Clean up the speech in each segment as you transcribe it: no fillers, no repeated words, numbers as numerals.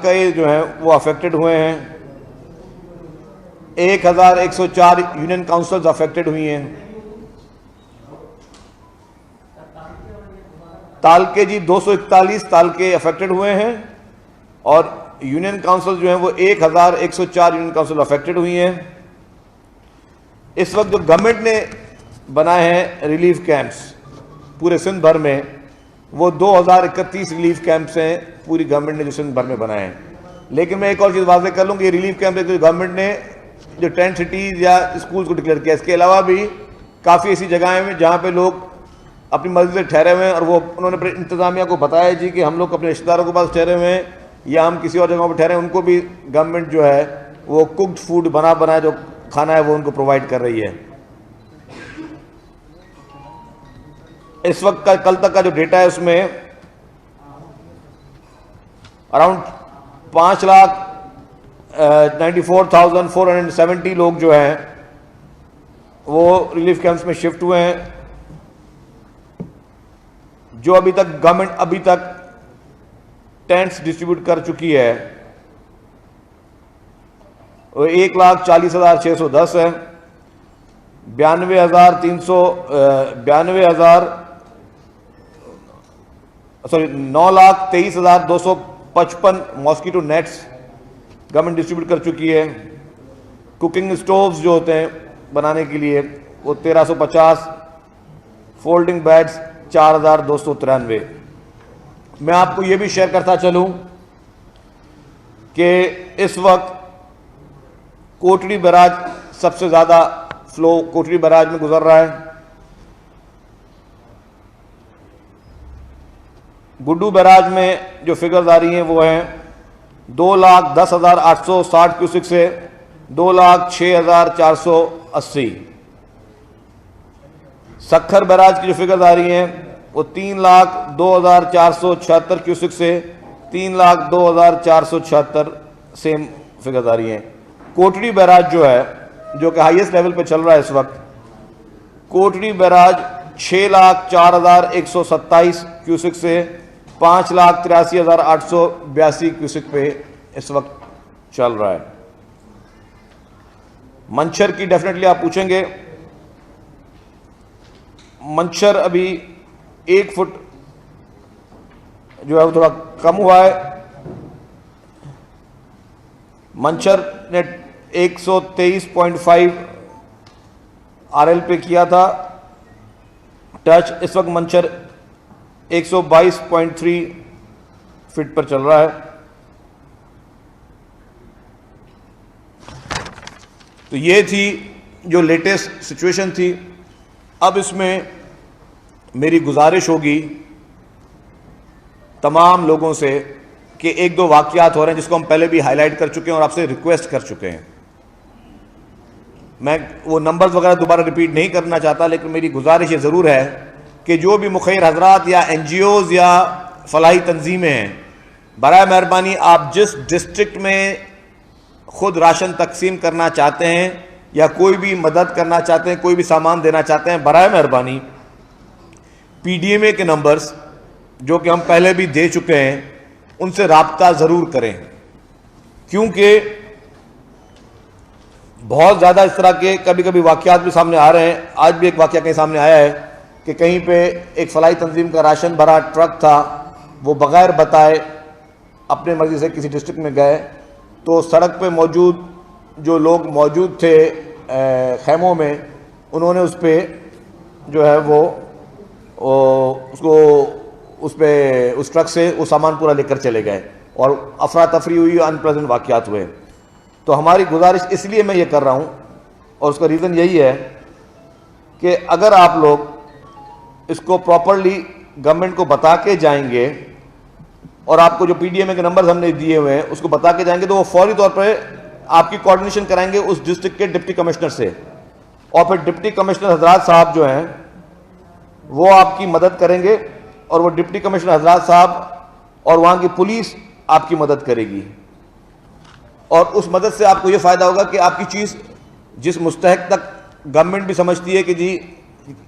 تالکے جو ہیں وہ افیکٹڈ ہوئے ہیں. 1104 یونین کاؤنسلز افیکٹڈ ہوئی ہیں. تالکے جی 241 تالکے افیکٹڈ ہوئے ہیں, اور یونین کاؤنسل جو ہیں وہ 1104 یونین کاؤنسل افیکٹڈ ہوئی ہیں. اس وقت جو گورنمنٹ نے بنائے ہیں ریلیف کیمپس پورے سندھ بھر میں, وہ 2031 ریلیف کیمپس ہیں پوری گورنمنٹ نے جو سندھ بھر میں بنائے ہیں. لیکن میں ایک اور چیز واضح کر لوں کہ یہ ریلیف کیمپ گورنمنٹ نے جو 10 سٹیز یا اسکولز کو ڈکلیئر کیا, اس کے علاوہ بھی کافی ایسی جگہیں ہیں جہاں پہ لوگ اپنی مرضی سے ٹھہرے ہوئے ہیں, اور وہ انہوں نے اپنے انتظامیہ کو بتایا جی کہ ہم لوگ اپنے رشتہ داروں کے پاس ٹھہرے ہوئے ہیں یا ہم کسی اور جگہوں پہ ٹھہرے ہیں, ان کو بھی گورنمنٹ جو ہے وہ کوکڈ فوڈ بنا جو کھانا ہے وہ ان کو پرووائڈ کر رہی ہے. اس وقت کا کل تک کا جو ڈیٹا ہے اس میں اراؤنڈ 5,94,470 لوگ جو ہیں وہ ریلیف کیمپس میں شفٹ ہوئے ہیں. جو ابھی تک گورنمنٹ ابھی تک ٹینٹس ڈسٹریبیوٹ کر چکی ہے وہ 1,40,610 ہے. 9,23,255 ماسکیٹو نیٹس گورنمنٹ ڈسٹریبیوٹ کر چکی ہے. کوکنگ اسٹووز جو ہوتے ہیں بنانے کے لیے وہ 1,350. Folding beds 4,293. میں آپ کو یہ بھی شیئر کرتا چلوں کہ اس وقت کوٹڑی بیراج سب سے زیادہ فلو کوٹڑی بیراج میں گزر رہا ہے. گڈو بیراج میں جو فگرز آ رہی ہیں وہ ہیں 2,10,860 کیوسک سے 2,06,480. سکھر بیراج کی جو فگرز آ رہی ہیں وہ 3,02,476 کیوسک سے 3,02,476 سیم فگرز آ رہی ہیں. کوٹڑی بیراج جو ہے جو کہ ہائیسٹ لیول پہ چل رہا ہے اس وقت, کوٹڑی بیراج 6,04,127 کیوسک سے 5,83,882 کیوسک پہ اس وقت چل رہا ہے. منچر کی ڈیفینیٹلی آپ پوچھیں گے, منچر ابھی 1 فٹ جو ہے وہ تھوڑا کم ہوا ہے. منچر نے 123.5 RL پہ کیا تھا ٹچ, اس وقت منچر 122.3 فٹ پر چل رہا ہے. تو یہ تھی جو لیٹسٹ سچویشن تھی. اب اس میں میری گزارش ہوگی تمام لوگوں سے کہ 1-2 واقعات ہو رہے ہیں جس کو ہم پہلے بھی ہائی لائٹ کر چکے ہیں اور آپ سے ریکویسٹ کر چکے ہیں. میں وہ نمبرز وغیرہ دوبارہ ریپیٹ نہیں کرنا چاہتا, لیکن میری گزارش یہ ضرور ہے کہ جو بھی مخیر حضرات یا NGOز یا فلاحی تنظیمیں ہیں, برائے مہربانی آپ جس ڈسٹرکٹ میں خود راشن تقسیم کرنا چاہتے ہیں یا کوئی بھی مدد کرنا چاہتے ہیں, کوئی بھی سامان دینا چاہتے ہیں, برائے مہربانی PDMA کے نمبرز جو کہ ہم پہلے بھی دے چکے ہیں ان سے رابطہ ضرور کریں, کیونکہ بہت زیادہ اس طرح کے کبھی کبھی واقعات بھی سامنے آ رہے ہیں. آج بھی ایک واقعہ کہیں سامنے آیا ہے کہ کہیں پہ ایک فلاحی تنظیم کا راشن بھرا ٹرک تھا, وہ بغیر بتائے اپنے مرضی سے کسی ڈسٹرکٹ میں گئے, تو سڑک پہ موجود جو لوگ موجود تھے خیموں میں, انہوں نے اس پہ جو ہے وہ اس ٹرک سے وہ سامان پورا لے کر چلے گئے اور افراتفری ہوئی, ان پلیزنٹ واقعات ہوئے. تو ہماری گزارش اس لیے میں یہ کر رہا ہوں, اور اس کا ریزن یہی ہے کہ اگر آپ لوگ اس کو پراپرلی گورنمنٹ کو بتا کے جائیں گے اور آپ کو جو PDMA کے نمبرز ہم نے دیے ہوئے ہیں اس کو بتا کے جائیں گے, تو وہ فوری طور پہ آپ کی کوآرڈینیشن کرائیں گے اس ڈسٹرکٹ کے ڈپٹی کمشنر سے, اور پھر ڈپٹی کمشنر حضرات صاحب جو ہیں وہ آپ کی مدد کریں گے, اور وہ ڈپٹی کمشنر حضرات صاحب اور وہاں کی پولیس آپ کی مدد کرے گی. اور اس مدد سے آپ کو یہ فائدہ ہوگا کہ آپ کی چیز جس مستحق تک گورنمنٹ بھی سمجھتی ہے کہ جی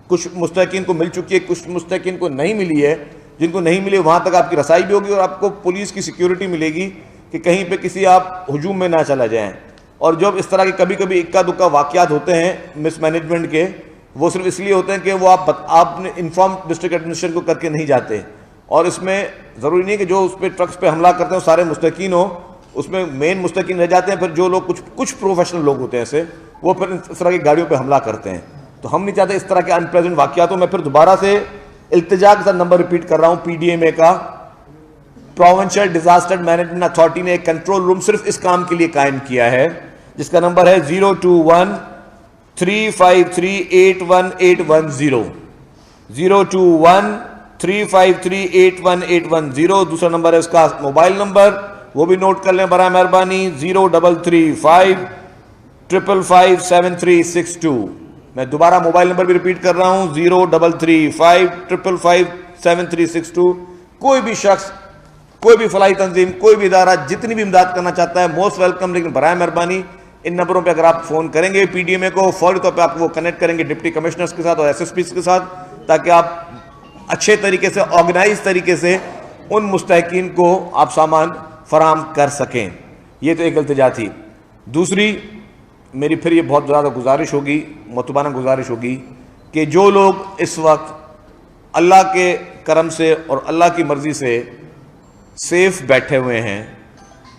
کچھ مستحقین کو مل چکی ہے, کچھ مستحقین کو نہیں ملی ہے, جن کو نہیں ملی وہاں تک آپ کی رسائی بھی ہوگی, اور آپ کو پولیس کی سیکیورٹی ملے گی کہ کہیں پہ کسی آپ ہجوم میں نہ چلا جائیں. اور جب اس طرح کے کبھی کبھی اکا دکا واقعات ہوتے ہیں مس مینجمنٹ کے, وہ صرف اس لیے ہوتے ہیں کہ وہ آپ نے انفارم ڈسٹرکٹ ایڈمنسٹریشن کو کر کے نہیں جاتے. اور اس میں ضروری نہیں کہ جو اس پہ ٹرکس پہ حملہ کرتے ہیں وہ سارے مستحقین ہوں, اس میں مین مستحقین رہ جاتے ہیں. پھر جو لوگ کچھ پروفیشنل لوگ ہوتے ہیں ایسے, وہ پھر اس طرح کی گاڑیوں پہ حملہ کرتے ہیں. تو ہم نہیں چاہتے اس طرح کے ان پلیزنٹ واقعات ہوں. میں پھر دوبارہ سے التجا کے ساتھ نمبر ریپیٹ کر رہا ہوں. پی ڈی ایم اے کا پروونشل ڈیزاسٹر مینجمنٹ اتھارٹی نے ایک کنٹرول روم صرف اس کام کے لیے قائم کیا ہے, جس کا نمبر ہے 021-353-81810. 021-353-81810. دوسرا نمبر ہے اس کا موبائل نمبر, وہ بھی نوٹ کر لیں برائے مہربانی, 0335557362. میں دوبارہ موبائل نمبر بھی ریپیٹ کر رہا ہوں, 0335557362. کوئی بھی شخص, کوئی بھی فلاحی تنظیم, کوئی بھی ادارہ جتنی بھی امداد کرنا چاہتا ہے موسٹ ویلکم. لیکن برائے مہربانی ان نمبروں پہ اگر آپ فون کریں گے پی ڈی ایم اے کو, فوری طور پہ آپ وہ کنیکٹ کریں گے ڈپٹی کمشنرز کے ساتھ اور ایس ایس پیز کے ساتھ, تاکہ آپ اچھے طریقے سے, آرگنائز طریقے سے ان مستحقین کو آپ سامان فراہم کر سکیں. یہ تو ایک التجا تھی. دوسری میری پھر یہ بہت زیادہ گزارش ہوگی, مطلوبانہ گزارش ہوگی, کہ جو لوگ اس وقت اللہ کے کرم سے اور اللہ کی مرضی سے سیف بیٹھے ہوئے ہیں,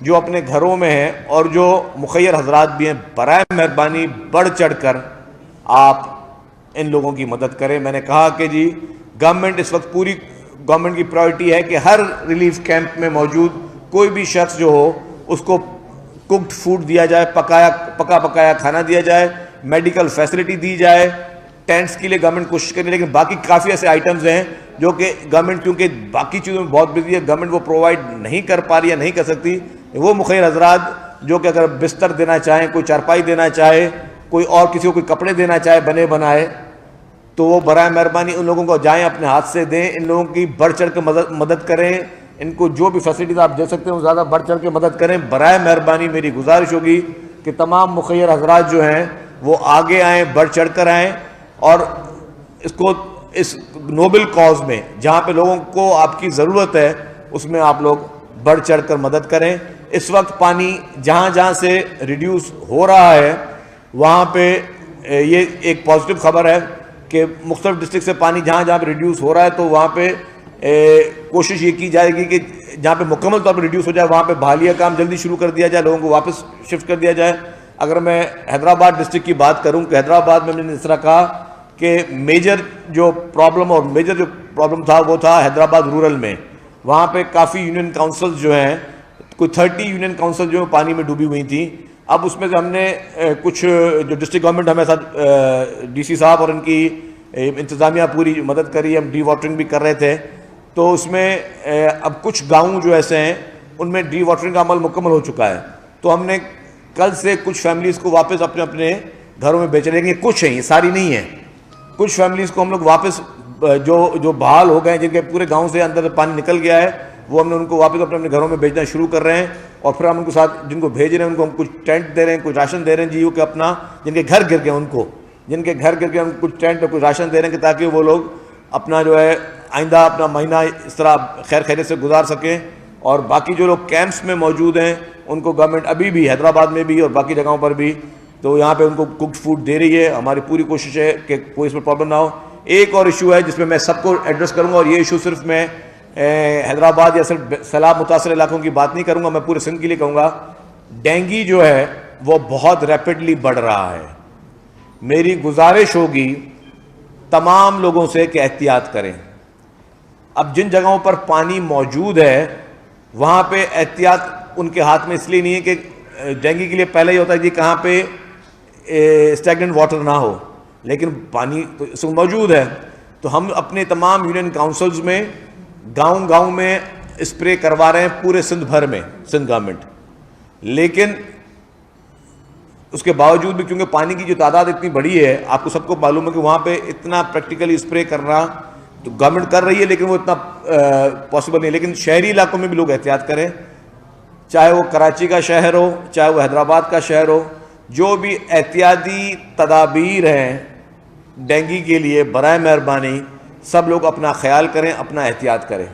جو اپنے گھروں میں ہیں, اور جو مخیر حضرات بھی ہیں, برائے مہربانی بڑھ چڑھ کر آپ ان لوگوں کی مدد کریں. میں نے کہا کہ جی گورنمنٹ اس وقت, پوری گورنمنٹ کی پرائرٹی ہے کہ ہر ریلیف کیمپ میں موجود کوئی بھی شخص جو ہو اس کو کوکڈ فوڈ دیا جائے, پکایا کھانا دیا جائے, میڈیکل فیسلٹی دی جائے. ٹینٹس کے لیے گورنمنٹ کوشش کرے, لیکن باقی کافی ایسے آئٹمز ہیں جو کہ گورنمنٹ کیونکہ باقی چیزوں میں بہت بزی ہے, گورنمنٹ وہ پرووائڈ نہیں کر پا رہی یا نہیں کر سکتی. وہ مخیر حضرات جو کہ اگر بستر دینا چاہیں, کوئی چارپائی دینا چاہے, کوئی اور کسی کو کوئی کپڑے دینا چاہے بنے بنائے, تو وہ برائے مہربانی ان لوگوں کو جائیں اپنے ہاتھ سے دیں. ان لوگوں کی بڑھ چڑھ کے مدد کریں. ان کو جو بھی فیسلٹیز آپ دے سکتے ہیں وہ زیادہ بڑھ چڑھ کے مدد کریں. برائے مہربانی میری گزارش ہوگی کہ تمام مخیر حضرات جو ہیں وہ آگے آئیں, بڑھ چڑھ کر آئیں, اور اس نوبل کاز میں جہاں پہ لوگوں کو آپ کی ضرورت ہے اس میں آپ لوگ بڑھ چڑھ کر مدد کریں. اس وقت پانی جہاں جہاں سے ریڈیوس ہو رہا ہے وہاں پہ یہ ایک پازیٹیو خبر ہے کہ مختلف ڈسٹرکٹ سے پانی جہاں جہاں پہ ریڈیوس ہو رہا ہے تو وہاں پہ کوشش یہ کی جائے گی کہ جہاں پہ مکمل طور پہ ریڈیوس ہو جائے وہاں پہ بحالیہ کام جلدی شروع کر دیا جائے, لوگوں کو واپس شفٹ کر دیا جائے. اگر میں حیدرآباد ڈسٹرکٹ کی بات کروں کہ حیدرآباد میں نے اس طرح کہا کہ میجر جو پرابلم تھا وہ تھا حیدرآباد رورل میں. وہاں پہ کافی یونین کاؤنسلز جو ہیں, کوئی 30 یونین کاؤنسل جو پانی میں ڈوبی ہوئی تھیں. اب اس میں سے ہم نے کچھ جو ڈسٹرکٹ گورنمنٹ ہمیں ساتھ ڈی سی صاحب اور ان کی انتظامیہ پوری مدد کری, ہم ڈی واٹرنگ بھی کر رہے تھے. تو اس میں اب کچھ گاؤں جو ایسے ہیں ان میں ڈی واٹرنگ کا عمل مکمل ہو چکا ہے. تو ہم نے کل سے کچھ فیملیز کو واپس اپنے اپنے گھروں میں بیچ رہے ہیں. کچھ ہیں, یہ ساری نہیں ہیں. کچھ فیملیز کو ہم لوگ واپس جو بحال ہو گئے, جن کے پورے گاؤں سے اندر پانی نکل گیا ہے, وہ ہم نے ان کو واپس اپنے اپنے گھروں میں بھیجنا شروع کر رہے ہیں. اور پھر ہم ان کے ساتھ جن کو بھیج رہے ہیں ان کو ہم کچھ ٹینٹ دے رہے ہیں, کچھ راشن دے رہے ہیں جی, کہ اپنا جن کے گھر گر گئے ان کو, جن کے گھر گر گئے ہم کچھ ٹینٹ اور کچھ راشن دے رہے ہیں کہ تاکہ وہ لوگ اپنا جو ہے آئندہ اپنا مہینہ اس طرح خیر خیریت سے گزار سکیں. اور باقی جو لوگ کیمپس میں موجود ہیں ان کو گورنمنٹ ابھی بھی حیدرآباد میں بھی اور باقی جگہوں پر بھی تو یہاں پہ ان کو کوکڈ فوڈ دے رہی ہے. ہماری پوری کوشش ہے کہ کوئی اس میں پرابلم نہ ہو. ایک اور ایشو ہے جس میں سب کو ایڈریس کروں گا, اور یہ ایشو صرف میں حیدرآباد یا صرف سیلاب متاثر علاقوں کی بات نہیں کروں گا, میں پورے سندھ کے لیے کہوں گا. ڈینگی جو ہے وہ بہت ریپڈلی بڑھ رہا ہے. میری گزارش ہوگی تمام لوگوں سے کہ احتیاط کریں. اب جن جگہوں پر پانی موجود ہے وہاں پہ احتیاط ان کے ہاتھ میں اس لیے نہیں ہے کہ ڈینگی کے لیے پہلے ہی ہوتا ہے کہ کہاں پہ اسٹیگننٹ واٹر نہ ہو, لیکن پانی تو اس وقت موجود ہے. تو ہم اپنے تمام یونین کاؤنسلز میں گاؤں گاؤں میں اسپرے کروا رہے ہیں پورے سندھ بھر میں, سندھ گورنمنٹ. لیکن اس کے باوجود بھی کیونکہ پانی کی جو تعداد اتنی بڑی ہے, آپ کو سب کو معلوم ہے کہ وہاں پہ اتنا پریکٹیکلی اسپرے کرنا تو گورنمنٹ کر رہی ہے لیکن وہ اتنا پاسبل نہیں. لیکن شہری علاقوں میں بھی لوگ احتیاط کریں, چاہے وہ کراچی کا شہر ہو چاہے وہ حیدرآباد کا شہر ہو. جو بھی احتیاطی تدابیر ہیں ڈینگی کے لیے برائے مہربانی سب لوگ اپنا خیال کریں, اپنا احتیاط کریں.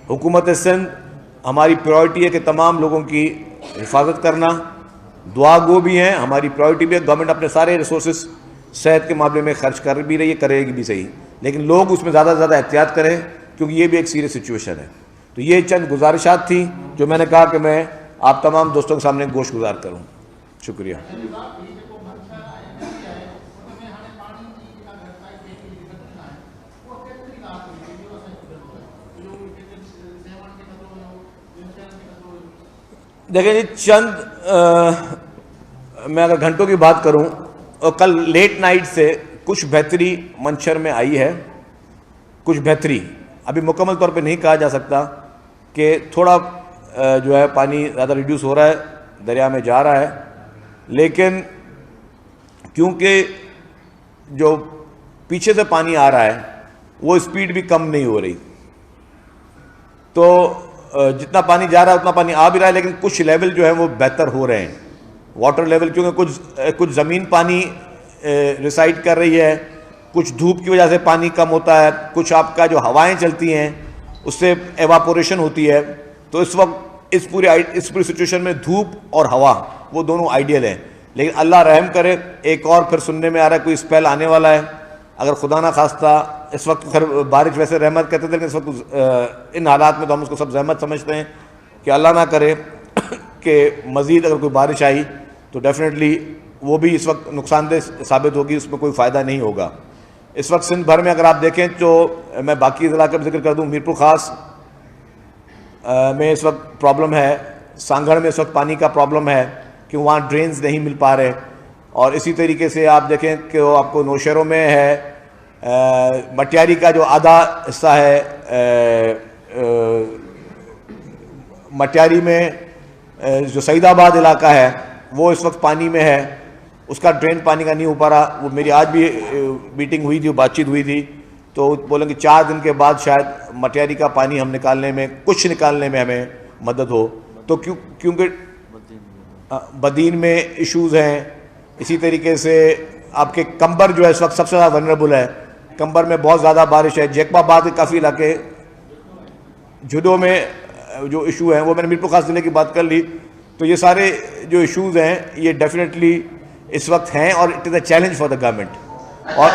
حکومت سندھ ہماری پرائرٹی ہے کہ تمام لوگوں کی حفاظت کرنا. دعا گو بھی ہیں, ہماری پرائرٹی بھی ہے. گورنمنٹ اپنے سارے ریسورسز صحت کے معاملے میں خرچ کر بھی رہی ہے, کرے گی بھی صحیح, لیکن لوگ اس میں زیادہ سے زیادہ احتیاط کریں کیونکہ یہ بھی ایک سیریس سچویشن ہے. تو یہ چند گزارشات تھیں جو میں نے کہا کہ میں آپ تمام دوستوں کے سامنے گوش گزار کروں. شکریہ. دیکھیں جی, چند میں اگر گھنٹوں کی بات کروں, اور کل لیٹ نائٹ سے کچھ بہتری منشر میں آئی ہے, کچھ بہتری. ابھی مکمل طور پہ نہیں کہا جا سکتا کہ تھوڑا جو ہے پانی زیادہ ریڈیوس ہو رہا ہے, دریا میں جا رہا ہے, لیکن کیونکہ جو پیچھے سے پانی آ رہا ہے وہ اسپیڈ بھی کم نہیں ہو رہی, تو جتنا پانی جا رہا ہے اتنا پانی آ بھی رہا ہے, لیکن کچھ لیول جو ہے وہ بہتر ہو رہے ہیں. واٹر لیول کیونکہ کچھ زمین پانی ریسائڈ کر رہی ہے, کچھ دھوپ کی وجہ سے پانی کم ہوتا ہے, کچھ آپ کا جو ہوائیں چلتی ہیں اس سے ایواپوریشن ہوتی ہے. تو اس وقت اس پوری سچویشن میں دھوپ اور ہوا وہ دونوں آئیڈیل ہیں. لیکن اللہ رحم کرے, ایک اور پھر سننے میں آ رہا ہے کوئی اسپیل آنے والا ہے. اگر خدا نہ خواستہ, اس وقت خیر بارش ویسے رحمت کہتے تھے, لیکن اس وقت ان حالات میں تو ہم اس کو سب زحمت سمجھتے ہیں کہ اللہ نہ کرے کہ مزید اگر کوئی بارش آئی تو ڈیفینیٹلی وہ بھی اس وقت نقصان دہ ثابت ہوگی, اس میں کوئی فائدہ نہیں ہوگا. اس وقت سندھ بھر میں اگر آپ دیکھیں تو میں باقی ضلع کا بھی ذکر کر دوں, میرپور خاص میں اس وقت پرابلم ہے, سانگھڑ میں اس وقت پانی کا پرابلم ہے کہ وہاں ڈرینز نہیں مل پا رہے, اور اسی طریقے سے آپ دیکھیں کہ وہ آپ کو نوشہروں میں ہے, مٹیاری کا جو آدھا حصہ ہے, مٹیاری میں جو سعید آباد علاقہ ہے وہ اس وقت پانی میں ہے, اس کا ڈرین پانی کا نہیں ہو پا رہا. وہ میری آج بھی میٹنگ ہوئی تھی, بات چیت ہوئی تھی, تو بولیں کہ 4 دن کے بعد شاید مٹیاری کا پانی ہم نکالنے میں, کچھ نکالنے میں ہمیں مدد ہو. تو کیونکہ بدین میں ایشوز ہیں, اسی طریقے سے آپ کے کمبر جو ہے اس وقت سب سے زیادہ ونربل ہے, کمبر میں بہت زیادہ بارش ہے. جیکب آباد کے کافی علاقے, جھڈو میں جو ایشو ہیں وہ میں نے میرپور خاص ضلع کی بات کر لی. تو یہ سارے جو ایشوز ہیں یہ ڈیفینیٹلی اس وقت ہیں, اور it is a challenge for the government. اور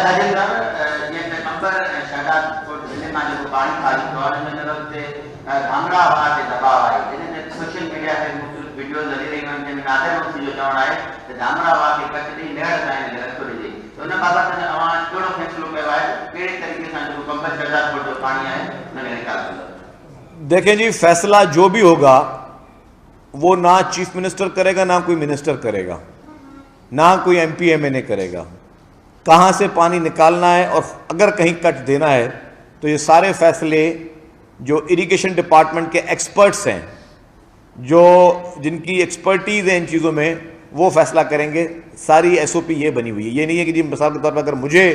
دیکھیں جی, فیصلہ جو بھی ہوگا وہ نہ چیف منسٹر کرے گا, نہ کوئی منسٹر کرے گا, نہ کوئی ایم پی ایم این اے کرے گا. کہاں سے پانی نکالنا ہے اور اگر کہیں کٹ دینا ہے تو یہ سارے فیصلے جو اریگیشن ڈپارٹمنٹ کے ایکسپرٹس ہیں, جو جن کی ایکسپرٹیز ہے ان چیزوں میں, وہ فیصلہ کریں گے. ساری ایس او پی یہ بنی ہوئی ہے. یہ نہیں ہے کہ جی مثال کے طور پر اگر مجھے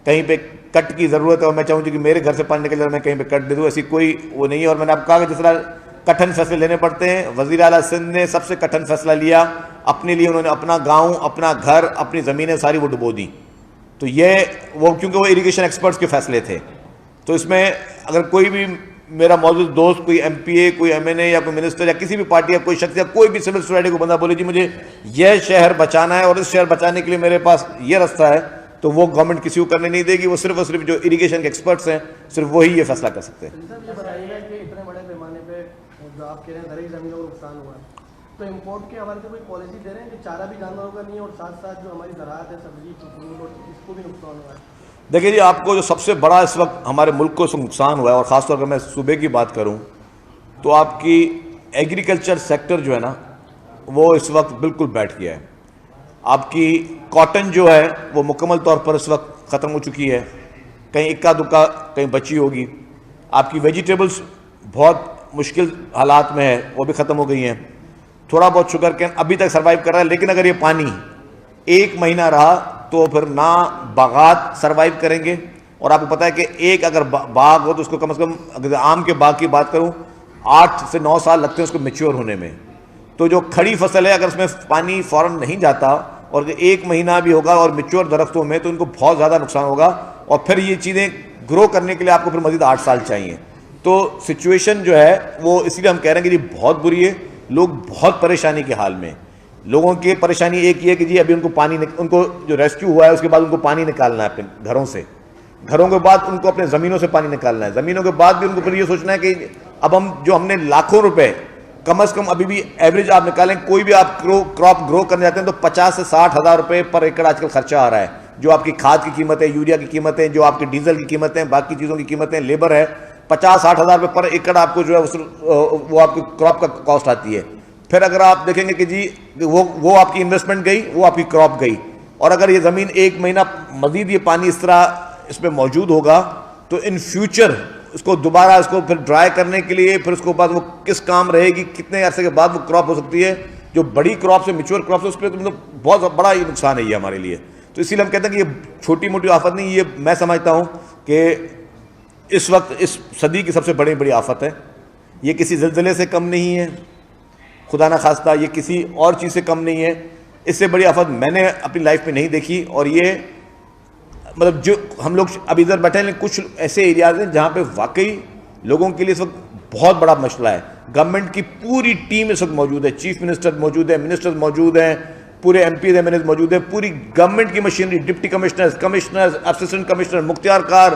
کہیں پہ کٹ کی ضرورت ہے اور میں چاہوں کہ میرے گھر سے پانی نکل جائے, میں کہیں پہ کٹ دے دوں, ایسی کوئی وہ نہیں ہے. اور میں نے آپ کو کہا کہ جس طرح کٹھن فیصلے لینے پڑتے ہیں, وزیر اعلیٰ سندھ نے سب سے کٹھن فیصلہ لیا اپنے لیے. انہوں نے اپنا گاؤں, اپنا گھر, اپنی زمینیں ساری وہ ڈبو دیں. تو یہ وہ کیونکہ وہ اریگیشن ایکسپرٹس کے فیصلے تھے. تو اس میں اگر کوئی بھی میرا موجود دوست, کوئی ایم پی اے, کوئی ایم این اے یا کوئی منسٹر یا کسی بھی پارٹی یا کوئی شخص یا کوئی بھی سول سوسائٹی کو بندہ بولے جی مجھے یہ شہر بچانا ہے اور اس شہر بچانے کے لیے میرے پاس یہ رستہ ہے, تو وہ گورنمنٹ کسی کو کرنے نہیں دے گی. وہ صرف اور صرف جو اریگیشن کے ایکسپرٹس ہیں صرف وہی یہ فیصلہ کر سکتے ہیں. اتنے بڑے پیمانے پہ جو آپ کہہ رہے ہیں زرعی زمینوں کو نقصان ہوا ہے, تو امپورٹ کے حوالے سے کوئی پالیسی دے رہے ہیں کہ چارہ بھی جانوروں کا نہیں ہے اور ساتھ ساتھ جو ہماری زراعت ہے, سبزی پھول, اس کو بھی نقصان ہوا ہے؟ دیکھیے جی, آپ کو جو سب سے بڑا اس وقت ہمارے ملک کو اس کو نقصان ہوا ہے, اور خاص طور پر میں صوبے کی بات کروں تو آپ کی ایگریکلچر سیکٹر جو ہے نا وہ اس وقت بالکل بیٹھ گیا ہے. آپ کی کاٹن جو ہے وہ مکمل طور پر اس وقت ختم ہو چکی ہے, کہیں اکا دکا کہیں بچی ہوگی. آپ کی ویجیٹیبلز بہت مشکل حالات میں ہے, وہ بھی ختم ہو گئی ہیں. تھوڑا بہت شوگر کین ابھی تک سروائیو کر رہا ہے, لیکن اگر یہ پانی 1 مہینہ رہا تو پھر نہ باغات سروائیو کریں گے. اور آپ کو پتہ ہے کہ ایک اگر باغ ہو تو اس کو کم از کم, اگر آم کے باغ کی بات کروں, 8 سے 9 سال لگتے ہیں اس کو میچور ہونے میں. تو جو کھڑی فصل ہے اگر اس میں پانی فوراً نہیں جاتا اور 1 مہینہ بھی ہوگا اور میچور درختوں میں, تو ان کو بہت زیادہ نقصان ہوگا. اور پھر یہ چیزیں گرو کرنے کے لیے آپ کو پھر مزید 8 سال چاہیے. تو سچویشن جو ہے وہ اس لیے ہم کہہ رہے ہیں کہ جی بہت بری ہے, لوگ بہت پریشانی کے حال میں. لوگوں کی پریشانی ایک یہ ہے کہ جی ابھی ان کو پانی, ان کو جو ریسکیو ہوا ہے اس کے بعد ان کو پانی نکالنا ہے اپنے گھروں سے, گھروں کے بعد ان کو اپنے زمینوں سے پانی نکالنا ہے, زمینوں کے بعد بھی ان کو پھر یہ سوچنا ہے کہ اب ہم نے لاکھوں روپے کم از کم ابھی بھی ایوریج آپ نکالیں, کوئی بھی آپ کراپ گرو کرنے جاتے ہیں تو 50 سے 60 ہزار روپے پر ایکڑ آج کل خرچہ آ رہا ہے, جو آپ کی کھاد کی قیمت ہے, یوریا کی قیمتیں, جو آپ کی ڈیزل کی قیمتیں, باقی چیزوں کی قیمتیں, لیبر ہے, 50-60 ہزار روپے پر ایکڑ آپ کو جو ہے وہ آپ کی کراپ کا کاسٹ آتی ہے. پھر اگر آپ دیکھیں گے کہ جی وہ آپ کی انویسٹمنٹ گئی, وہ آپ کی کراپ گئی, اور اگر یہ زمین 1 مہینہ مزید یہ پانی اس طرح اس پہ موجود ہوگا تو ان فیوچر اس کو دوبارہ اس کو پھر ڈرائی کرنے کے لیے پھر اس کو بعد وہ کس کام رہے گی, کتنے عرصے کے بعد وہ کراپ ہو سکتی ہے, جو بڑی کراپ سے میچور کراپ سے اس پہ مطلب بہت بڑا یہ نقصان ہے یہ ہمارے لیے. تو اسی لیے ہم کہتے ہیں کہ یہ چھوٹی موٹی آفت نہیں, یہ میں سمجھتا ہوں کہ اس وقت اس صدی کی سب سے بڑی آفت ہے. یہ کسی زلزلے سے کم نہیں ہے, خدا نہ خواستہ یہ کسی اور چیز سے کم نہیں ہے. اس سے بڑی آفت میں نے اپنی لائف میں نہیں دیکھی. اور یہ مطلب جو ہم لوگ ابھی ادھر بیٹھے ہیں, کچھ ایسے ایریاز ہیں جہاں پہ واقعی لوگوں کے لیے اس وقت بہت بڑا مسئلہ ہے. گورنمنٹ کی پوری ٹیم اس وقت موجود ہے, چیف منسٹر موجود ہے, منسٹر موجود ہیں, پورے M Ps M N As موجود ہیں, پوری گورنمنٹ کی مشینری, ڈپٹی کمشنر, اسسٹنٹ کمشنر, مختار کار,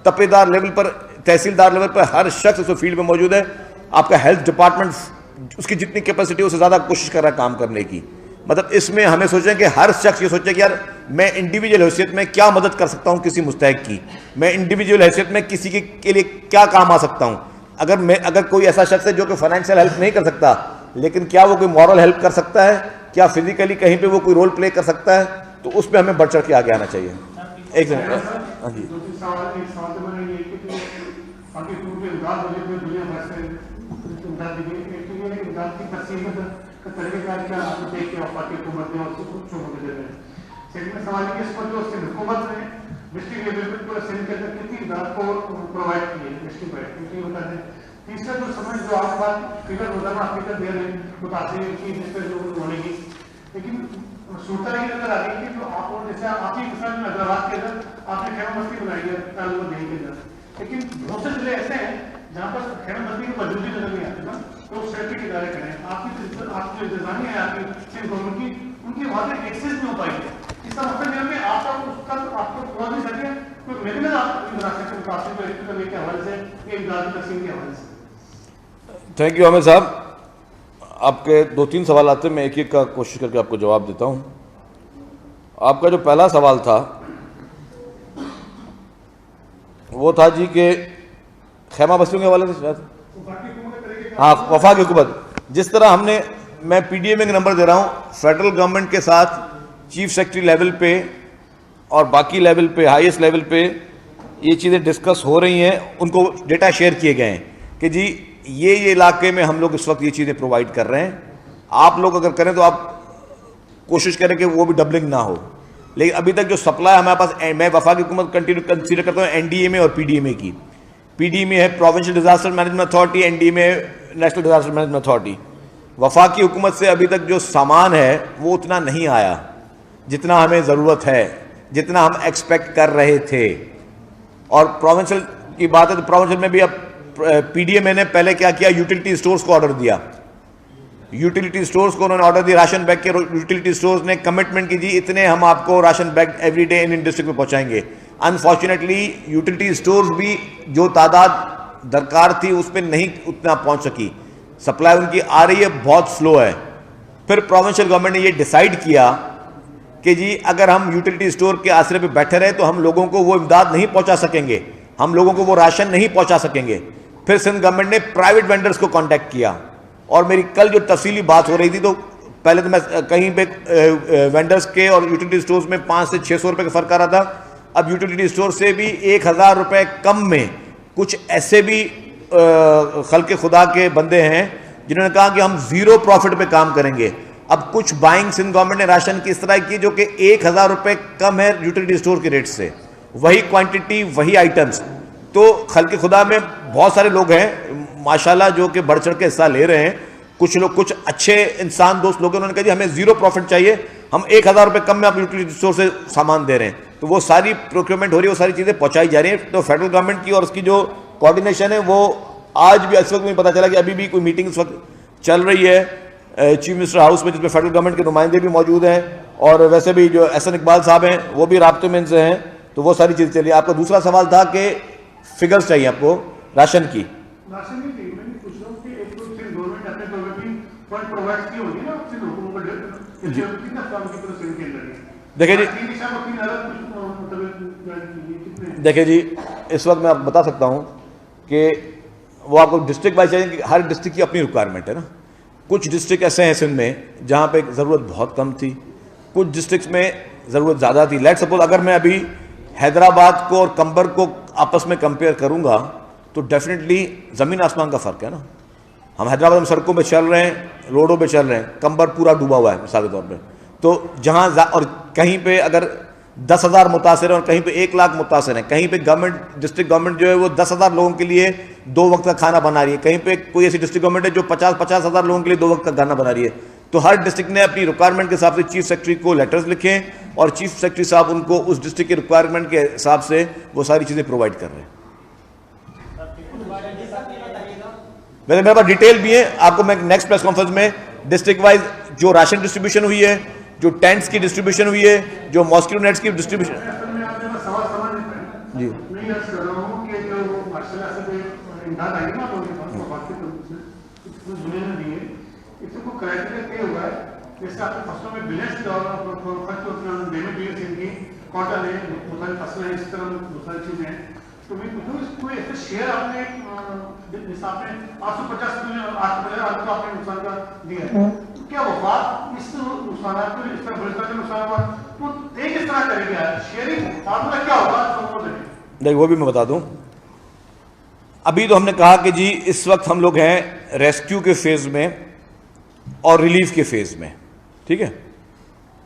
تپیدار لیول پر, تحصیلدار لیول پر ہر شخص اس فیلڈ میں موجود ہے. آپ کا ہیلتھ ڈپارٹمنٹ اس کی جتنی کیپیسٹی ہے اس سے زیادہ کوشش کر رہا ہے کام کرنے کی. مطلب اس میں ہمیں سوچیں کہ ہر شخص یہ سوچے کہ یار میں انڈیویجول حیثیت میں کیا مدد کر سکتا ہوں کسی مستحق کی, میں انڈیویجول حیثیت میں کسی کے لیے کیا کام آ سکتا ہوں. اگر کوئی ایسا شخص ہے جو کہ فائنینشیل ہیلپ نہیں کر سکتا, لیکن کیا وہ کوئی مورل ہیلپ کر سکتا ہے, کیا فزیکلی کہیں پہ وہ کوئی رول پلے کر سکتا ہے, تو اس پہ ہمیں بڑھ چڑھ کے آگے آنا چاہیے. ایک منٹ. ہاں جی. تیسرا جو سمجھ جو آپ بات فکر روزانہ فکر دے رہے ہیں متاثر کی جس پہ جو ہونے کی, لیکن صورت یہ نظر آ رہی ہے کہ جو آپ اور جیسے آپ ہی کسان حیدرآباد کے اندر آپ نے خیمہ بستی بنائی ہے تعلق دہی کے اندر, لیکن بہت سے ضلع ایسے ہیں جہاں پر خیمہ بستی کی موجودگی نظر نہیں آتی نا, تو سیفٹی کے ادارے کریں. آپ کی جو انتظامیہ ہے آپ کی گورنمنٹ کی, ان کی وہاں تک ایکسیس نہیں ہو پائی ہے. اس کا مطلب یہ ہے کہ آپ کا اس کا آپ کو پورا نہیں سکے کوئی میڈیکل آپ متاثر کرنے کے حوالے سے یا امداد تقسیم کے حوالے سے. تھینک یو عامر صاحب. آپ کے 2-3 سوالات ہیں, میں ایک کا کوشش کر کے آپ کو جواب دیتا ہوں. آپ کا جو پہلا سوال تھا وہ تھا جی کہ خیمہ بستیوں کے حوالے سے شاید, ہاں وفاقی حکومت. جس طرح میں پی ڈی ایم اے کا نمبر دے رہا ہوں, فیڈرل گورنمنٹ کے ساتھ چیف سیکرٹری لیول پہ اور باقی لیول پہ, ہائیسٹ لیول پہ یہ چیزیں ڈسکس ہو رہی ہیں, ان کو ڈیٹا شیئر کیے گئے ہیں کہ جی یہ علاقے میں ہم لوگ اس وقت یہ چیزیں پرووائڈ کر رہے ہیں. آپ لوگ اگر کریں تو آپ کوشش کریں کہ وہ بھی ڈبلنگ نہ ہو. لیکن ابھی تک جو سپلائی ہمارے پاس, میں وفاقی حکومت کنٹینیو کنسیڈر کرتا ہوں این ڈی ایم اے اور پی ڈی ایم اے کی. پی ڈی ایم اے ہے provincial disaster management authority, N D M A national disaster management authority. وفاقی حکومت سے ابھی تک جو سامان ہے وہ اتنا نہیں آیا جتنا ہمیں ضرورت ہے, جتنا ہم ایکسپیکٹ کر رہے تھے. اور پروونشل کی بات ہے تو پروونشل میں بھی اب پی ڈی ایم اے نے پہلے کیا کیا, یوٹیلیٹی اسٹورز کو آرڈر دیا. یوٹیلیٹی اسٹورز کو انہوں نے آرڈر دیا, راشن بیگ کے یوٹیلیٹی اسٹورز نے کمٹمنٹ کی جی اتنے ہم آپ کو راشن بیگ ایوری ڈے ان ڈسٹرکٹ میں پہنچائیں گے. انفارچونیٹلی یوٹیلیٹی اسٹورز بھی جو تعداد درکار تھی اس پہ نہیں اتنا پہنچ سکی, سپلائی ان کی آ رہی ہے بہت سلو ہے. پھر پروونشل گورنمنٹ نے یہ ڈیسائیڈ کیا کہ جی اگر ہم یوٹیلیٹی اسٹور کے آسرے پہ بیٹھے رہے تو ہم لوگوں کو وہ امداد نہیں پہنچا سکیں گے, ہم لوگوں کو وہ راشن نہیں پہنچا سکیں گے. پھر سندھ گورنمنٹ نے پرائیویٹ وینڈرز کو کانٹیکٹ کیا, اور میری کل جو تفصیلی بات ہو رہی تھی تو پہلے تو میں کہیں پہ وینڈرز کے اور یوٹیلیٹی اسٹورز میں 500 سے 600 روپے کا فرق آ رہا تھا. اب یوٹیلیٹی اسٹور سے بھی 1000 روپے کم میں کچھ ایسے بھی خلق خدا کے بندے ہیں جنہوں نے کہا کہ ہم 0 پروفٹ پہ کام کریں گے. اب کچھ بائنگ سندھ گورنمنٹ نے راشن کی اس طرح کی جو کہ 1000 روپے کم ہے یوٹیلیٹی اسٹور کے ریٹ سے, وہی کوانٹٹی وہی آئٹمس. تو خلق خدا میں بہت سارے لوگ ہیں ماشاءاللہ جو کہ بڑھ چڑھ کے حصہ لے رہے ہیں. کچھ لوگ, کچھ اچھے انسان دوست لوگ ہیں, انہوں نے کہا جی ہمیں 0 پروفٹ چاہیے, ہم 1000 روپے کم میں آپ یوٹیلیٹی اسٹور سے سامان دے رہے ہیں. تو وہ ساری پروکیورمنٹ ہو رہی ہے, وہ ساری چیزیں پہنچائی جا رہی ہیں. تو فیڈرل گورنمنٹ کی اور اس کی جو کوارڈینیشن ہے وہ آج بھی اس وقت مجھے پتا چلا کہ ابھی بھی کوئی میٹنگ اس وقت چل رہی ہے چیف منسٹر ہاؤس میں، جس میں فیڈرل گورنمنٹ کے نمائندے بھی موجود ہیں، اور ویسے بھی جو احسن اقبال صاحب ہیں وہ بھی رابطے میں ان سے ہیں، تو وہ ساری چیزیں چلی. آپ کا دوسرا سوال تھا کہ فگرز چاہیے آپ کو راشن کی. راشن نہیں تھی، میں نے پوچھ رہا ہوں کہ ایک تو صرف گورنمنٹ اپنے طور پر بھی فنڈ پرووائڈ کی ہوگی نا صرف حکومت کو کتنا کام کی طرف سے کے اندر. دیکھیں دیکھیں جی اس وقت میں آپ بتا سکتا ہوں کہ وہ آپ کو ڈسٹرکٹ وائز چاہیے کہ ہر ڈسٹرکٹ کی اپنی ریکوائرمنٹ ہے نا. کچھ ڈسٹرکٹ ایسے ہیں سندھ میں جہاں پہ ضرورت بہت کم تھی، کچھ ڈسٹرکٹس میں ضرورت زیادہ تھی. لیٹ سپوز اگر میں ابھی حیدرآباد کو اور کمبر کو آپس میں کمپیئر کروں گا تو ڈیفینیٹلی زمین آسمان کا فرق ہے نا. ہم حیدرآباد میں سڑکوں پہ چل رہے ہیں، روڈوں پہ چل رہے ہیں، کمبر پورا ڈوبا ہوا ہے مثال کے طور پہ. تو جہاں اور کہیں پہ اگر 10,000 متاثر ہیں اور کہیں پہ 1,00,000 متاثر ہیں، کہیں پہ گورنمنٹ ڈسٹرکٹ گورنمنٹ جو ہے وہ 10,000 لوگوں کے لیے 2 وقت کا کھانا بنا رہی ہے، کہیں پہ کوئی ایسی ڈسٹرکٹ گورنمنٹ ہے جو 50,000 لوگوں کے لیے 2 وقت کا کھانا بنا رہی ہے. تو ہر ڈسٹرکٹ نے اپنی ریکوائرمنٹ کے حساب سے چیف سیکرٹری کو لیٹرز لکھے اور چیف سیکرٹری صاحب ان کو اس ڈسٹرکٹ کی ریکوائرمنٹ کے حساب سے وہ ساری چیزیں پرووائڈ کر رہے ہیں. میرے پاس ڈیٹیل بھی ہے، آپ کو میں نیکسٹ پریس کانفرنس میں ڈسٹرکٹ وائز جو راشن ڈسٹریبیوشن ہوئی ہے، جو ٹینٹس کی ڈسٹریبیوشن ہوئی ہے، جو ماسکیٹو نیٹس کی ڈسٹریبیوشن. جی میں یہ کر رہا ہوں کہ جو ماشاءاللہ سے امداد آئی نا لوگوں کے پاس وفاقی طور سے دنیا نے دی ہے، اس سے کوئی کرائٹیریا طے ہوا ہے جیسے آپ کے فصلوں میں بیلنس خرچ ہوتے ہیں دینے کے لیے ان کی کاٹن ہے، مختلف فصلیں ہیں، اس طرح مختلف چیزیں ہیں. تو میں پوچھوں اس کوئی ایسے شیئر آپ نے حساب میں 850 ملین 8,000 تو آپ نے نقصان کا دیا ہے، کیا وفاق اس نقصانات کو اس طرح بلستان کے نقصان ہوا تو طے کس طرح کرے گا؟ شیئرنگ فارمولا کیا ہوگا؟ نہیں وہ بھی میں بتا دوں. ابھی تو ہم نے کہا کہ جی اس وقت ہم لوگ ہیں ریسکیو کے فیز میں اور ریلیف کے فیز میں، ٹھیک ہے.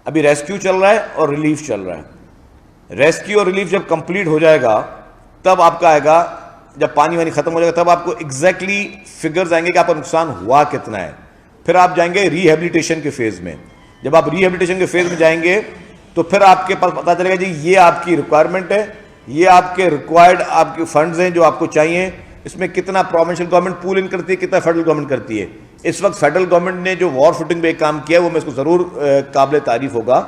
ابھی ریسکیو چل رہا ہے اور ریلیف چل رہا ہے. ریسکیو اور ریلیف جب کمپلیٹ ہو جائے گا تب آپ کا آئے گا، جب پانی وانی ختم ہو جائے گا تب آپ کو ایگزیکٹلی فگرز آئیں گے کہ آپ کا نقصان ہوا کتنا ہے. پھر آپ جائیں گے ری ہیبلیٹیشن کے فیز میں. جب آپ ری ہیبلیٹیشن کے فیز میں جائیں گے تو پھر آپ کے پاس پتہ چلے گا جی یہ آپ کی ریکوائرمنٹ ہے، یہ آپ کے ریکوائرڈ آپ کے فنڈز ہیں جو آپ کو چاہیے، اس میں کتنا پروونشل گورنمنٹ پول ان کرتی ہے، کتنا فیڈرل گورنمنٹ کرتی ہے. اس وقت فیڈرل گورنمنٹ نے جو وار فوٹنگ پہ ایک کام کیا ہے وہ میں اس کو ضرور قابل تعریف ہوگا.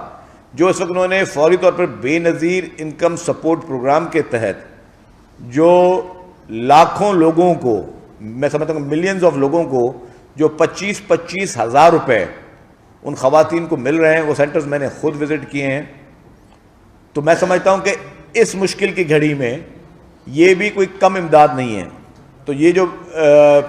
جو اس وقت انہوں نے فوری طور پر بے نظیر انکم سپورٹ پروگرام کے تحت جو لاکھوں لوگوں کو، میں سمجھتا ہوں ملینز آف لوگوں کو جو 25,000 ہزار روپے ان خواتین کو مل رہے ہیں، وہ سینٹرز میں نے خود وزٹ کیے ہیں. تو میں سمجھتا ہوں کہ اس مشکل کی گھڑی میں یہ بھی کوئی کم امداد نہیں ہے. تو یہ جو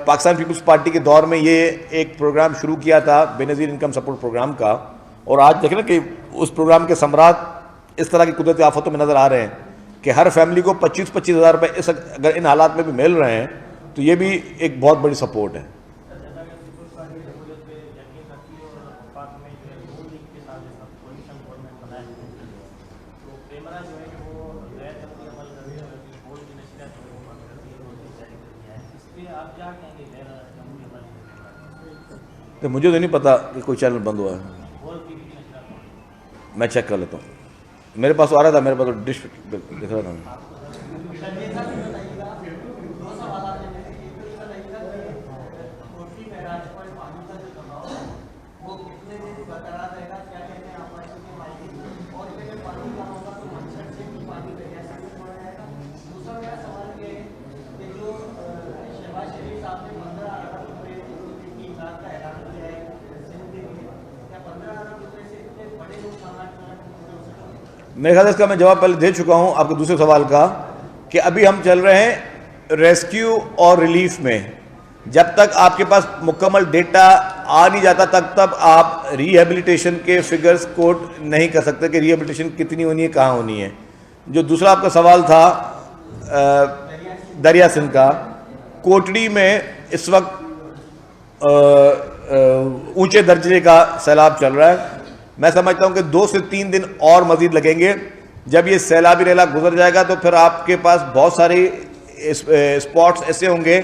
پاکستان پیپلز پارٹی کے دور میں یہ ایک پروگرام شروع کیا تھا بے نظیر انکم سپورٹ پروگرام کا، اور آج دیکھیں نا کہ اس پروگرام کے ثمرات اس طرح کی قدرتی آفتوں میں نظر آ رہے ہیں کہ ہر فیملی کو 25,000 ہزار روپے اس اگر ان حالات میں بھی مل رہے ہیں تو یہ بھی ایک بہت بڑی سپورٹ ہے. تو مجھے تو نہیں پتا کہ کوئی چینل بند ہوا ہے، میں چیک کر لیتا ہوں. میرے پاس تو آ رہا تھا، میرے پاس تو ڈش دکھ رہا تھا. میرے خیال سے اس کا میں جواب پہلے دے چکا ہوں آپ کے دوسرے سوال کا کہ ابھی ہم چل رہے ہیں ریسکیو اور ریلیف میں. جب تک آپ کے پاس مکمل ڈیٹا آ نہیں جاتا تب آپ ری ہیبلیٹیشن کے فگرز کوٹ نہیں کر سکتے کہ ری ہیبلیٹیشن کتنی ہونی ہے، کہاں ہونی ہے. جو دوسرا آپ کا سوال تھا دریا سندھ کا، کوٹڑی میں اس وقت اونچے درجے کا سیلاب چل رہا ہے. میں سمجھتا ہوں کہ 2 سے 3 دن اور مزید لگیں گے. جب یہ سیلابی ریلا گزر جائے گا تو پھر آپ کے پاس بہت ساری اسپاٹس ایسے ہوں گے،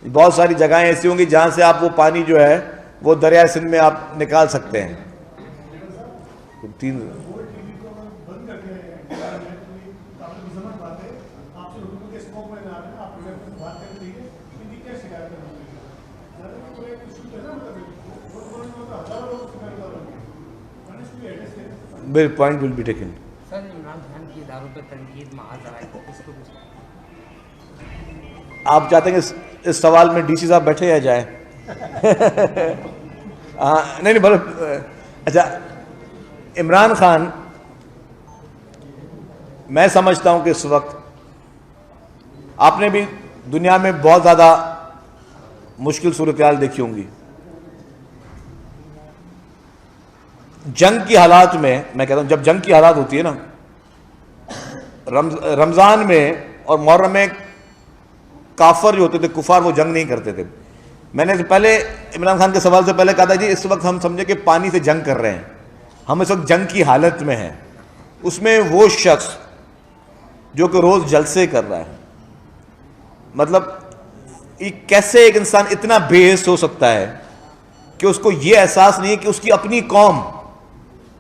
بہت ساری جگہیں ایسی ہوں گی جہاں سے آپ وہ پانی جو ہے وہ دریائے سندھ میں آپ نکال سکتے ہیں. point will be taken. سر عمران خان کی اداروں پہ تنقید معاذ آئے تو اس کو آپ چاہتے ہیں کہ اس سوال میں ڈی سی صاحب بیٹھے یا جائیں؟ نہیں اچھا، عمران خان میں سمجھتا ہوں کہ اس وقت آپ نے بھی دنیا میں بہت زیادہ مشکل صورتحال دیکھی ہوں گی. جنگ کی حالات میں کہتا ہوں، جب جنگ کی حالات ہوتی ہے نا، رمضان میں اور محرم میں کافر جو ہوتے تھے، کفار، وہ جنگ نہیں کرتے تھے. میں نے پہلے عمران خان کے سوال سے پہلے کہا تھا جی اس وقت ہم سمجھے کہ پانی سے جنگ کر رہے ہیں، ہم اس وقت جنگ کی حالت میں ہیں. اس میں وہ شخص جو کہ روز جلسے کر رہا ہے، مطلب کیسے ایک انسان اتنا بے حس ہو سکتا ہے کہ اس کو یہ احساس نہیں ہے کہ اس کی اپنی قوم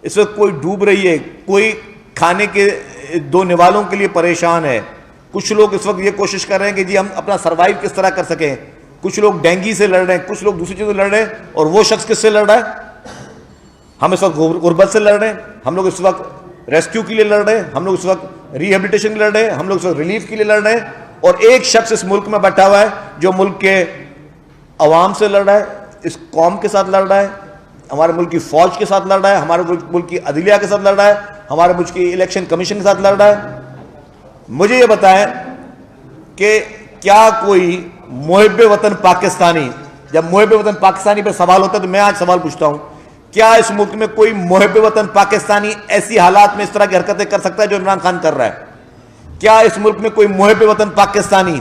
اس وقت کوئی ڈوب رہی ہے، کوئی کھانے کے دو نوالوں کے لیے پریشان ہے. کچھ لوگ اس وقت یہ کوشش کر رہے ہیں کہ جی ہم اپنا سروائیو کس طرح کر سکیں. کچھ لوگ ڈینگی سے لڑ رہے ہیں، کچھ لوگ دوسری چیزوں سے لڑ رہے ہیں، اور وہ شخص کس سے لڑ رہا ہے؟ ہم اس وقت غربت سے لڑ رہے ہیں، ہم لوگ اس وقت ریسکیو کے لیے لڑ رہے ہیں، ہم لوگ اس وقت ریہیبلیٹیشن کے لیے لڑ رہے ہیں، ہم لوگ اس وقت ریلیف کے لیے لڑ رہے ہیں. اور ایک شخص اس ملک میں بیٹھا ہوا ہے جو ملک کے عوام سے لڑ رہا ہے، اس قوم کے ساتھ لڑ رہا ہے، ہمارے ملک کی فوج کے ساتھ لڑ رہا ہے، ہمارے ملک کی عدلیہ کے ساتھ لڑ رہا ہے، ہمارے ملک کی الیکشن کمیشن کے ساتھ لڑ رہا ہے. مجھے یہ بتائیں کہ کیا کوئی محب وطن پاکستانی، جب محب وطن پاکستانی پہ سوال ہوتا ہے تو میں آج سوال پوچھتا ہوں، کیا اس ملک میں کوئی محب وطن پاکستانی ایسی حالات میں اس طرح کی حرکتیں کر سکتا ہے جو عمران خان کر رہا ہے؟ کیا اس ملک میں کوئی محب وطن پاکستانی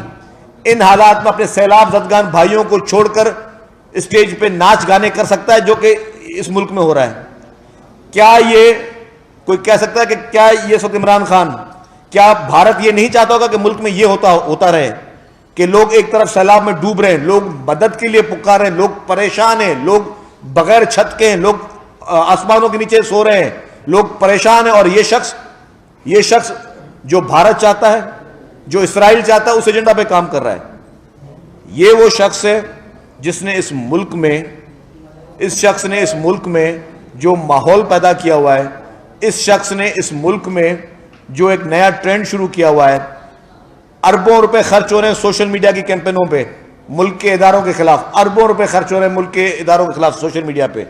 ان حالات میں اپنے سیلاب زدگان بھائیوں کو چھوڑ کر اسٹیج پہ ناچ گانے کر سکتا ہے جو کہ اس ملک میں ہو رہا ہے؟ کیا یہ کوئی کہہ سکتا ہے کہ کیا یہ وقت عمران خان، کیا بھارت یہ نہیں چاہتا ہوگا کہ ملک میں یہ ہوتا رہے کہ لوگ ایک طرف سیلاب میں ڈوب رہے ہیں، لوگ مدد کے لیے پکار رہے ہیں، لوگ پریشان ہیں، لوگ بغیر چھت کے ہیں، لوگ آسمانوں کے نیچے سو رہے ہیں، لوگ پریشان ہیں، اور یہ شخص جو بھارت چاہتا ہے، جو اسرائیل چاہتا ہے، اس ایجنڈا پہ کام کر رہا ہے؟ یہ وہ شخص ہے جس نے اس شخص نے اس ملک میں جو ماحول پیدا کیا ہوا ہے، اس شخص نے اس ملک میں جو ایک نیا ٹرینڈ شروع کیا ہوا ہے. اربوں روپے خرچ ہو رہے ہیں سوشل میڈیا کی کیمپینوں پہ ملک کے اداروں کے خلاف، اربوں روپے خرچ ہو رہے ہیں ملک کے اداروں کے خلاف سوشل میڈیا پہ.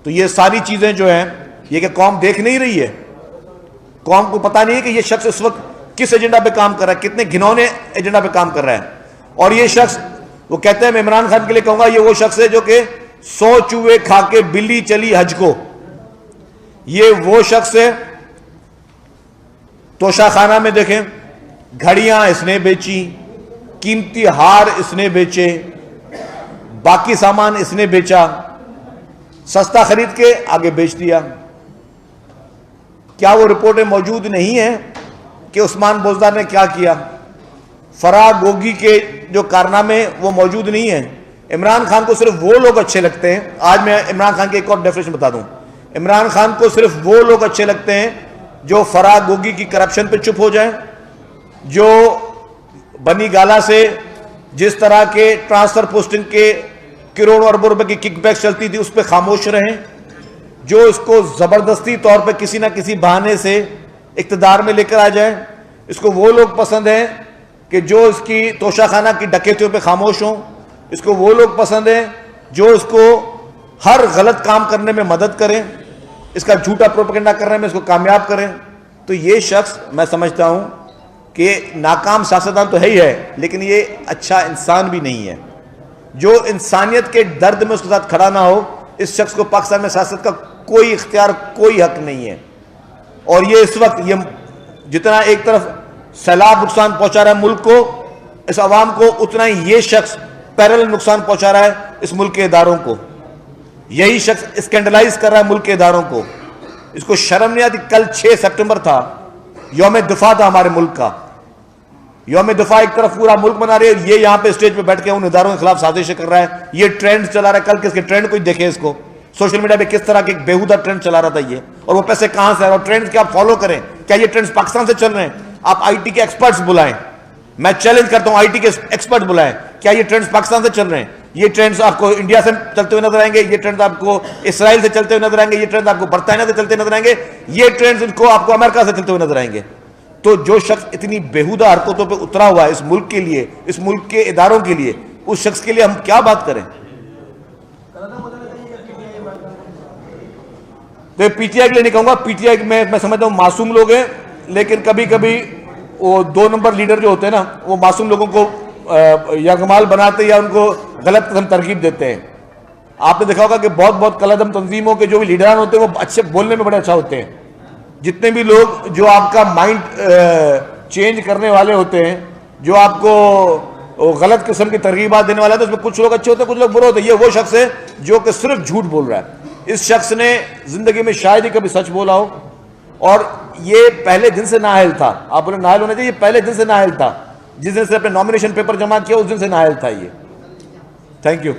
تو یہ ساری چیزیں جو ہیں، یہ کہ قوم دیکھ نہیں رہی ہے، قوم کو پتہ نہیں ہے کہ یہ شخص اس وقت کس ایجنڈا پہ کام کر رہا ہے، کتنے گھنونے ایجنڈا پہ کام کر رہا ہے. اور یہ شخص، وہ کہتے ہیں، میں عمران خان کے لیے کہوں گا، یہ وہ شخص ہے جو کہ 100 چوہے کھا کے بلی چلی حج کو. یہ وہ شخص ہے، توشہ خانہ میں دیکھیں، گھڑیاں اس نے بیچی، قیمتی ہار اس نے بیچے، باقی سامان اس نے بیچا، سستا خرید کے آگے بیچ دیا. کیا وہ رپورٹیں موجود نہیں ہیں کہ عثمان بوزدار نے کیا کیا؟ فرا گوگی کے جو کارنامے وہ موجود نہیں ہیں. عمران خان کو صرف وہ لوگ اچھے لگتے ہیں، آج میں عمران خان کی ایک اور ڈیفینیشن بتا دوں، عمران خان کو صرف وہ لوگ اچھے لگتے ہیں جو فرا گوگی کی کرپشن پہ چپ ہو جائیں، جو بنی گالا سے جس طرح کے ٹرانسفر پوسٹنگ کے کروڑوں اربوں روپے کی کک بیک چلتی تھی اس پہ خاموش رہیں، جو اس کو زبردستی طور پہ کسی نہ کسی بہانے سے اقتدار میں لے کر آ جائیں. اس کو وہ لوگ پسند ہیں کہ جو اس کی توشہ خانہ کی ڈکیتیوں پہ خاموش ہوں. اس کو وہ لوگ پسند ہیں جو اس کو ہر غلط کام کرنے میں مدد کریں، اس کا جھوٹا پروپیگنڈا کرنے میں اس کو کامیاب کریں. تو یہ شخص میں سمجھتا ہوں کہ ناکام سیاستدان تو ہے ہی ہے، لیکن یہ اچھا انسان بھی نہیں ہے. جو انسانیت کے درد میں اس کے ساتھ کھڑا نہ ہو، اس شخص کو پاکستان میں سیاست کا کوئی اختیار، کوئی حق نہیں ہے. اور یہ اس وقت یہ جتنا ایک طرف سیلاب نقصان پہنچا رہا ہے ملک کو، اس عوام کو، اتنا ہی یہ شخص پیرل نقصان پہنچا رہا ہے اس ملک کے اداروں کو. یہی شخص اسکینڈلائز کر رہا ہے ملک کے اداروں کو. اس کو شرم نہیں آتی؟ کل 6 سپٹمبر تھا، یوم دفاع تھا ہمارے ملک کا. یوم دفاع ایک طرف پورا ملک منا رہے ہیں، یہ یہاں پہ اسٹیج پہ بیٹھ کے ان اداروں کے خلاف سازشیں کر رہا ہے. یہ ٹرینڈ چلا رہا ہے. کل کس کے ٹرینڈ کوئی دیکھے اس کو سوشل میڈیا پہ کس طرح کے بیہودہ ٹرینڈ چلا رہا تھا یہ، اور وہ پیسے کہاں سے آ رہا ہے؟ اور ٹرینڈ کیا آپ فالو کریں؟ کیا یہ ٹرینڈز پاکستان سے چل رہے ہیں؟ آپ آئی ٹی کے ایکسپرٹس بلائیں، میں چیلنج کرتا ہوں، آئی ٹی کے ایکسپرٹ بلائیں. کیا یہ ٹرینڈز پاکستان سے چل رہے ہیں؟ یہ ٹرینڈز آپ کو انڈیا سے چلتے ہوئے نظر آئیں گے, یہ ٹرینڈز آپ کو اسرائیل سے چلتے ہوئے نظر آئیں گے, یہ ٹرینڈز آپ کو برطانیہ سے چلتے نظر آئیں گے, یہ ٹرینڈز ان کو آپ کو امریکہ سے چلتے ہوئے نظر آئیں گے. تو جو شخص اتنی بیہودہ حرکتوں پہ اترا ہوا ہے اس ملک کے لیے, اس ملک کے اداروں کے لیے, اس شخص کے لیے ہم کیا بات کریں؟ تو پی ٹی آئی کے لیے نہیں کہوں گا, پی ٹی آئی میں سمجھتا ہوں معصوم لوگ ہیں, لیکن کبھی کبھی وہ 2 نمبر لیڈر جو ہوتے ہیں نا, وہ معصوم لوگوں کو یرغمال بناتے یا ان کو غلط قسم ترغیب دیتے ہیں. آپ نے دیکھا ہوگا کہ بہت کلعدم تنظیموں کے جو بھی لیڈران ہوتے ہیں وہ اچھے بولنے میں بڑے اچھا ہوتے ہیں. جتنے بھی لوگ جو آپ کا مائنڈ چینج کرنے والے ہوتے ہیں, جو آپ کو غلط قسم کی ترغیبات دینے والے ہیں, تو اس میں کچھ لوگ اچھے ہوتے ہیں, کچھ لوگ برے ہوتے ہیں. یہ وہ شخص ہے جو کہ صرف جھوٹ بول رہا ہے. اس شخص نے زندگی میں شاید ہی کبھی سچ بولا ہو, اور یہ پہلے دن سے نااہل تھا. آپ بولے نااہل ہونا چاہیے, یہ پہلے دن سے نااہل تھا. جس دن سے اپنے نامینیشن پیپر جمع کیا اس دن سے نااہل تھا یہ. Thank you.